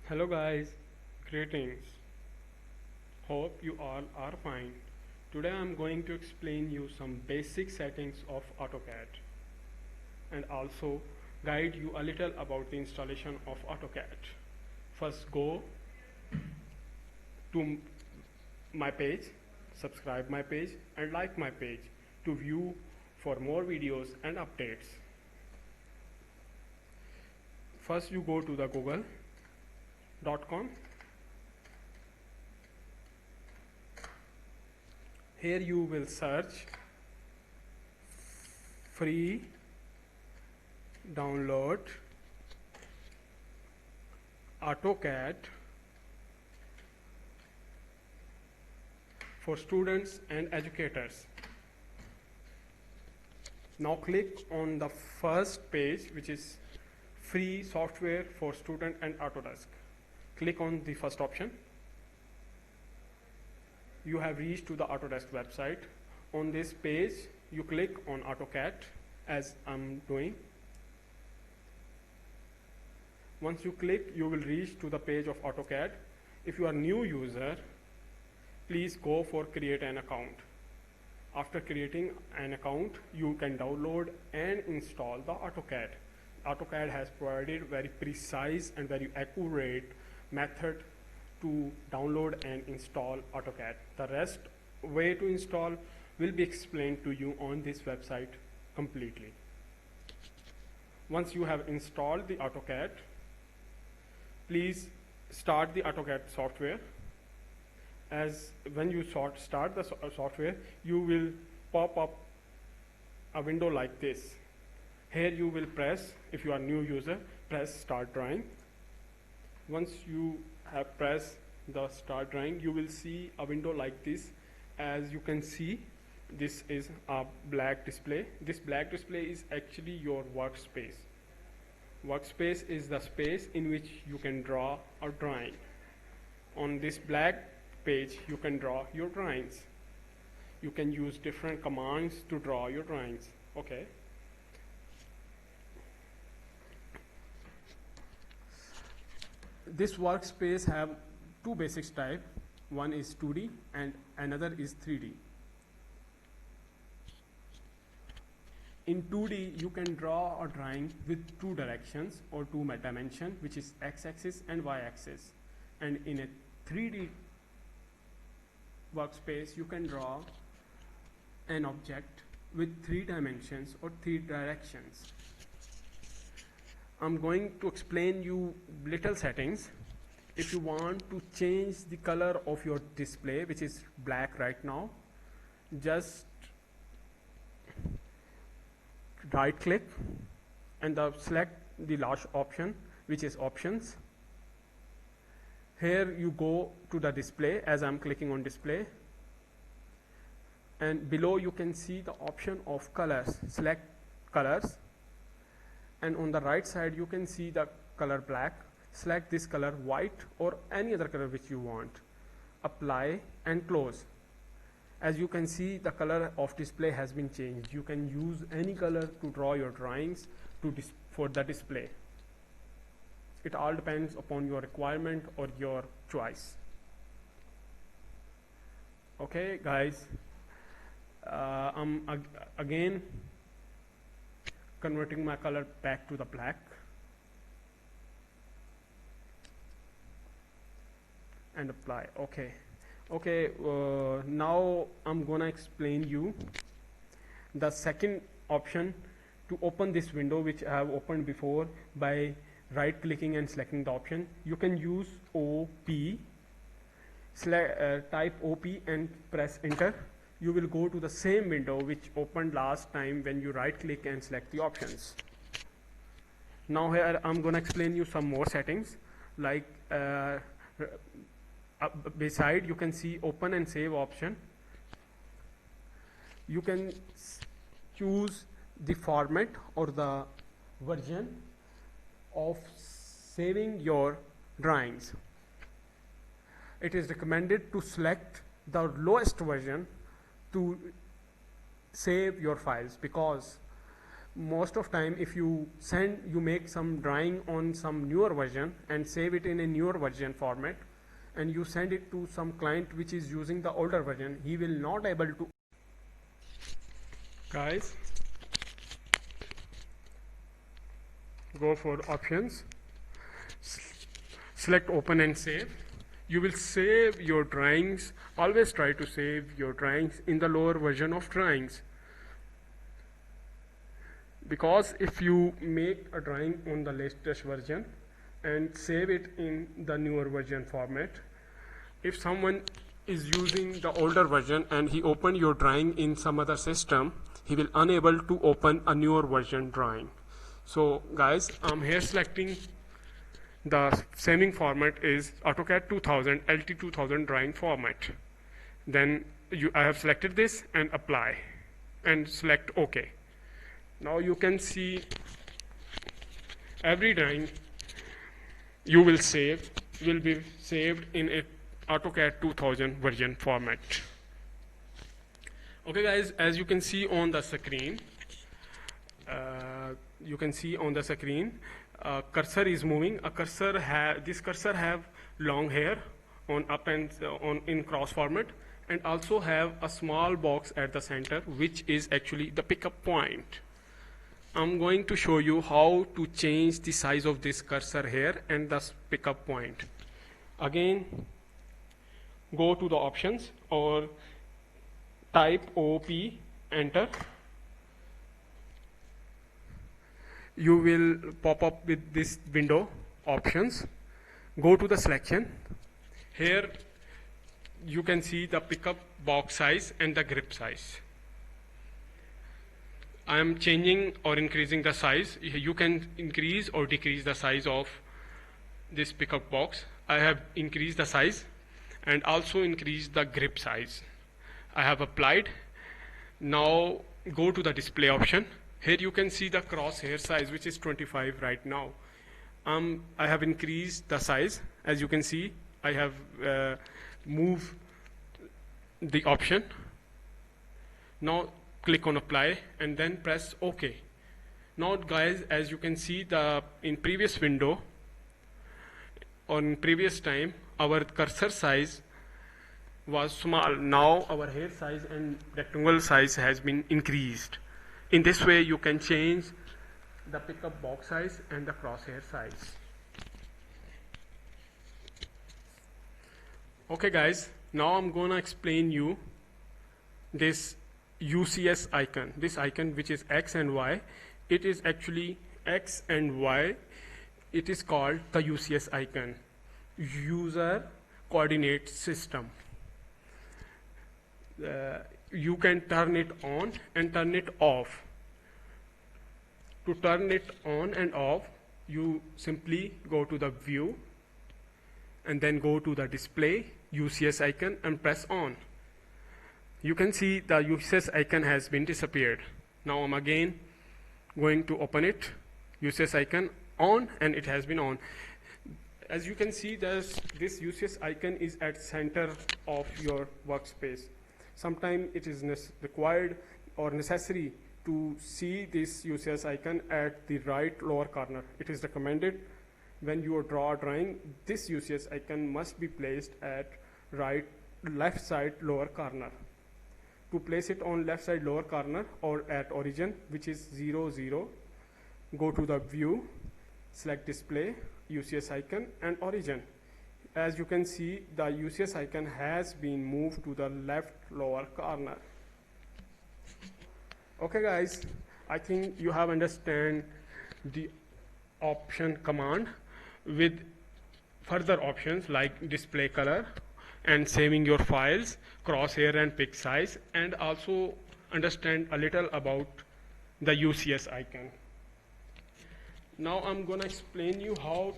Hello guys, greetings. Hope you all are fine. Today I am going to explain you some basic settings of AutoCAD and also guide you a little about the installation of AutoCAD. First go to my page, subscribe my page and like my page to view for more videos and updates. First you go to the google.com. Here you will search free download AutoCAD for students and educators. Now click on the first page, which is free software for student and Autodesk. Click on the first option. You have reached to the Autodesk website. On this page you click on AutoCAD as I'm doing. Once you click, you will reach to the page of AutoCAD. If you are new user, please go for create an account. After creating an account, you can download and install the AutoCAD. AutoCAD has provided very precise and very accurate method to download and install AutoCAD. The rest way to install will be explained to you on this website completely. Once you have installed the AutoCAD, please start the AutoCAD software. As when you start the software, you will pop up a window like this. Here you will press, if you are new user, press start drawing. Once you have pressed the start drawing, you will see a window like this. As you can see, this is a black display. This black display is actually your workspace. Workspace is the space in which you can draw a drawing. On this black page you can draw your drawings. You can use different commands to draw your drawings. Okay. This workspace have two basic types. One is 2D and another is 3D. In 2D, you can draw a drawing with two directions or two dimensions, which is x-axis and y-axis. And in a 3D workspace, you can draw an object with 3 dimensions or 3 directions. I'm going to explain you little settings. If you want to change the color of your display, which is black right now, just right click and select the last option, which is options. Here you go to the display, as I'm clicking on display, and below you can see the option of colors. Select colors, and on the right side you can see the color black. Select this color white or any other color which you want. Apply and close. As you can see, the color of display has been changed. You can use any color to draw your drawings for the display. It all depends upon your requirement or your choice. Okay guys, I'm again converting my color back to the black and apply. Okay, now I'm gonna explain you the second option to open this window, which I have opened before by right clicking and selecting the option. You can use OP. Type OP and press enter. You will go to the same window which opened last time when you right click and select the options. Now here I'm gonna explain you some more settings, like beside you can see open and save option. You can choose the format or the version of saving your drawings. It is recommended to select the lowest version to save your files, because most of time if you make some drawing on some newer version and save it in a newer version format, and you send it to some client which is using the older version, he will not able to. Guys, go for options, select open and save. You will save your drawings. Always try to save your drawings in the lower version of drawings, because if you make a drawing on the latest version and save it in the newer version format, if someone is using the older version and he opened your drawing in some other system, he will unable to open a newer version drawing. So guys, I'm here selecting the saving format is AutoCAD 2000 LT2000 drawing format. Then I have selected this and apply and select OK. Now you can see every drawing you will save will be saved in a AutoCAD 2000 version format. Okay guys, as you can see on the screen, cursor is moving. This cursor have long hair on up and on in cross format, and also have a small box at the center which is actually the pickup point. I'm going to show you how to change the size of this cursor here and the pickup point. Again, go to the options or type OP, enter. You will pop up with this window options. Go to the selection. Here you can see the pickup box size and the grip size. I am changing or increasing the size. You can increase or decrease the size of this pickup box. I have increased the size and also increased the grip size. I have applied. Now go to the display option. Here you can see the crosshair size, which is 25 right now. I have increased the size. As you can see, I have moved the option. Now click on apply and then press OK. Now guys, as you can see, in previous window, on previous time, our cursor size was small. Now our hair size and rectangle size has been increased. In this way you can change the pickup box size and the crosshair size. Okay guys, now I'm gonna explain you this UCS icon. This icon, which is X and Y, it is actually X and Y. It is called the UCS icon, User Coordinate System. You can turn it on and turn it off. To turn it on and off, you simply go to the view and then go to the display UCS icon and press on. You can see the UCS icon has been disappeared. Now I'm again going to open it, UCS icon on, and it has been on. As you can see, this UCS icon is at center of your workspace. Sometimes it is required or necessary to see this UCS icon at the right lower corner. It is recommended when you draw a drawing, this UCS icon must be placed at left side lower corner. To place it on left side lower corner or at origin, which is 0, 0, go to the view, select display, UCS icon and origin. As you can see, the UCS icon has been moved to the left lower corner. Okay guys, I think you have understand the option command with further options like display color and saving your files, crosshair and pick size, and also understand a little about the UCS icon. Now I'm going to explain you how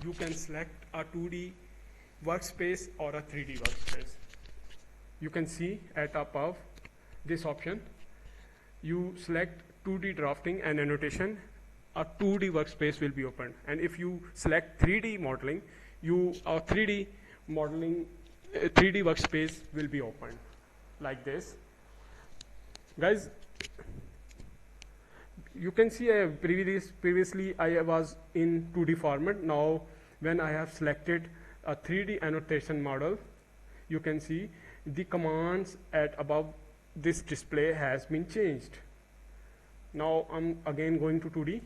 you can select a 2D workspace or a 3D workspace. You can see at above this option, you select 2D drafting and annotation, a 2D workspace will be opened. And if you select 3D modeling, 3D workspace will be opened like this. Guys, You can see previously I was in 2D format. Now when I have selected a 3D annotation model, you can see the commands at above this display has been changed. Now I'm again going to 2D.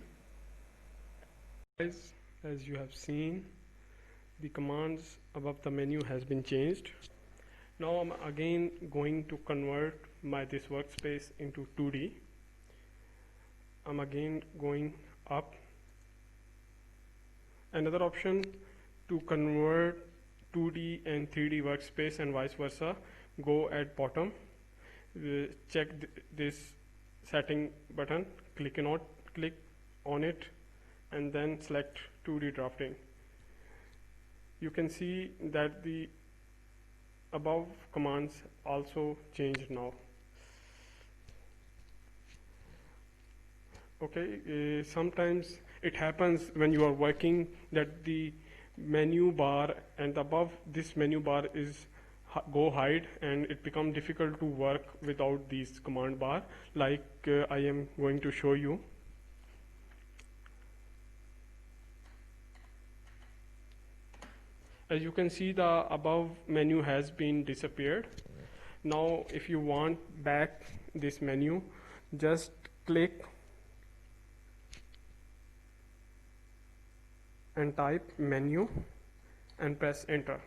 As you have seen, the commands above the menu has been changed. Now I'm again going to convert this workspace into 2D. I'm again going up. Another option to convert 2D and 3D workspace and vice versa, go at bottom, check this setting button, click on it, and then select 2D drafting. You can see that the above commands also changed now. Okay, sometimes it happens when you are working that the menu bar and above this menu bar is go hide, and it becomes difficult to work without these command bar, like I am going to show you. As you can see, the above menu has been disappeared. Now if you want back this menu, just click and type menu and press enter.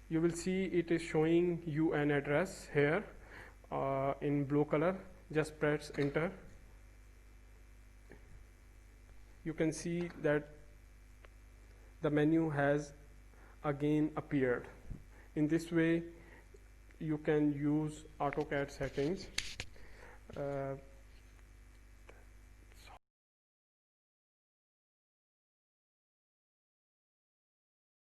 You will see it is showing you an address here in blue color. Just press enter. You can see that the menu has again appeared. In this way you can use AutoCAD settings.